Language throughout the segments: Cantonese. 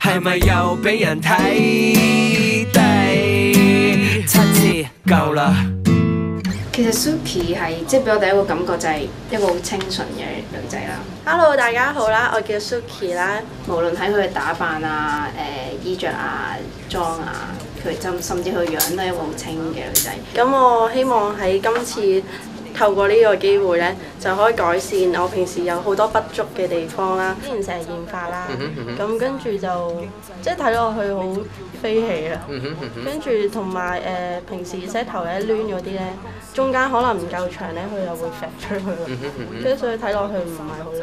係咪又俾人睇低？7次夠啦。其實 Suki 係即係俾我第一個感覺就係一個好清純嘅女仔啦。Hello， 大家好啦，我叫 Suki 啦。無論喺佢嘅打扮啊、衣着啊、妝啊，佢甚至佢樣都係一個好清嘅女仔。咁我希望喺今次透過呢個機會咧，就可以改善我平時有好多不足嘅地方啦。之前成日染髮啦，咁跟住就即係睇落去好飛起啦。跟住同埋平時洗頭咧攣嗰啲咧，中間可能唔夠長咧，佢又會揈出去咯。跟住所以睇落去唔係好靚。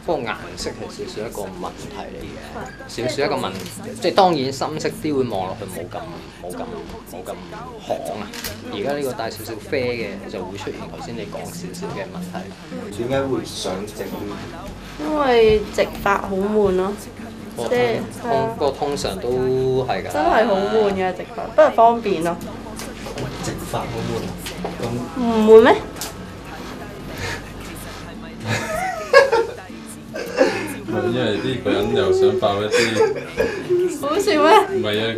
不過顏色係少少一個問題嚟嘅，少少一個問題，即係當然深色啲會望落去冇咁紅啊。而家呢個帶少少啡嘅就會出現頭先你講少少嘅問題。點解會想整呢？因為直髮好悶咯，即係不過通常都係㗎。真係好悶嘅直髮，不過方便咯。直髮好悶，咁唔悶咩？因為呢個人又想爆一啲，好笑咩？唔係啊！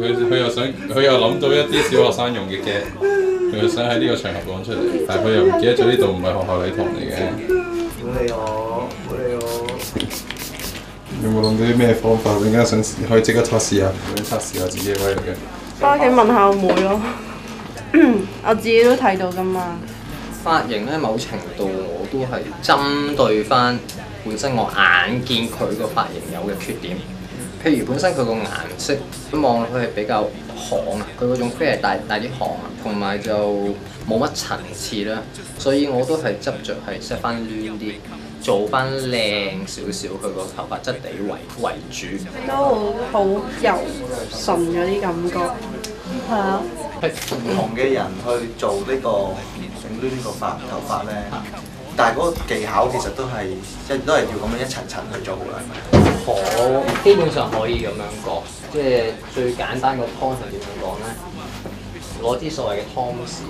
佢又諗到一啲小學生用嘅 gag，佢又想喺呢個場合講出嚟，但係佢又唔記得咗呢度唔係學校禮堂嚟嘅。唔理我，唔理我。有冇諗到啲咩方法？陣間想可以即刻測試下，咁樣測試下自己嘅威力嘅。翻屋企問下我妹咯，我自己都睇到㗎嘛。髮型咧，某程度我都係針對翻本身我眼見佢個髮型有嘅缺點，譬如本身佢個顏色望落去係比較寒啊，佢嗰種啡係帶啲寒啊，同埋就冇乜層次啦，所以我都係執着係 set 翻攣啲，做翻靚少少佢個頭髮質地為主。都好柔順嗰啲感覺，係啊。唔同嘅人去做呢個整攣個頭髮咧，但係嗰個技巧其實都係要咁樣一層層去做㗎啦。基本上可以咁樣講，即係最簡單個湯係點樣講咧？攞啲所謂嘅湯匙，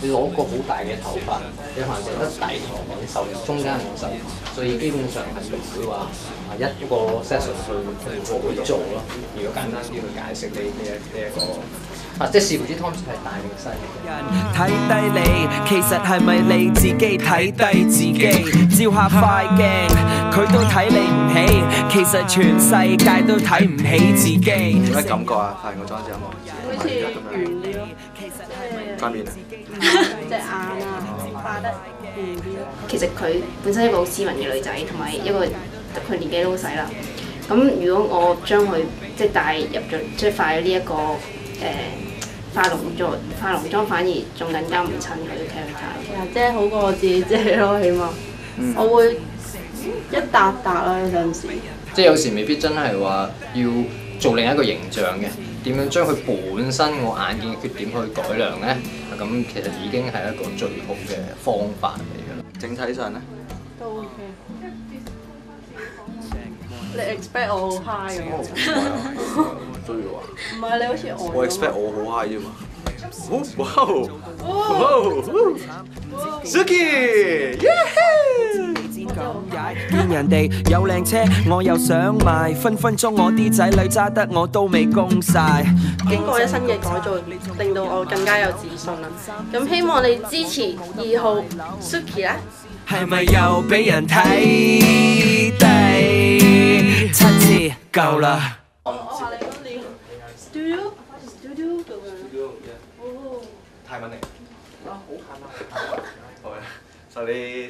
你攞個好大嘅頭髮，你可能淨得底同面受，中間冇受，所以基本上係唔會話一個 session 去做咯。如果簡單啲去解釋呢一個。即係視乎啲湯匙係大定細。睇低你，其實係咪你自己睇低自己？照下塊鏡，佢都睇你唔起，其實全世界都睇唔起自己。有咩感覺啊？化完個妝之後，好似圓啲咯，塊面啊，隻眼啊，化得圓啲咯。其實佢本身係一個好斯文嘅女仔，同埋一個佢年紀都好細啦。咁如果我將佢即係帶入咗，即係化咗呢一個化濃妝反而仲更加唔襯佢嘅 character。即係好過我自己遮咯，起碼我會一笪笪啦有陣時。即係有時未必真係話要做另一個形象嘅，點樣將佢本身我眼見嘅缺點去改良咧？咁其實已經係一個最好嘅方法嚟㗎啦。整體上咧都 OK。你 expect 我好 high 㗎？都要啊！唔係你好似我 expect 我好 high 啫嘛。哇！Suki，見人哋有靚車，我又想買，分分鐘我啲仔女揸得我都未供晒。經過一身嘅改造，令到我更加有自信啦。咁希望你支持2號 Suki 啦。係咪又俾人睇低？7次夠啦。我話你嗰年 studio 咁樣。哦。泰文嚟。啊，好近啊！好嘅，sorry。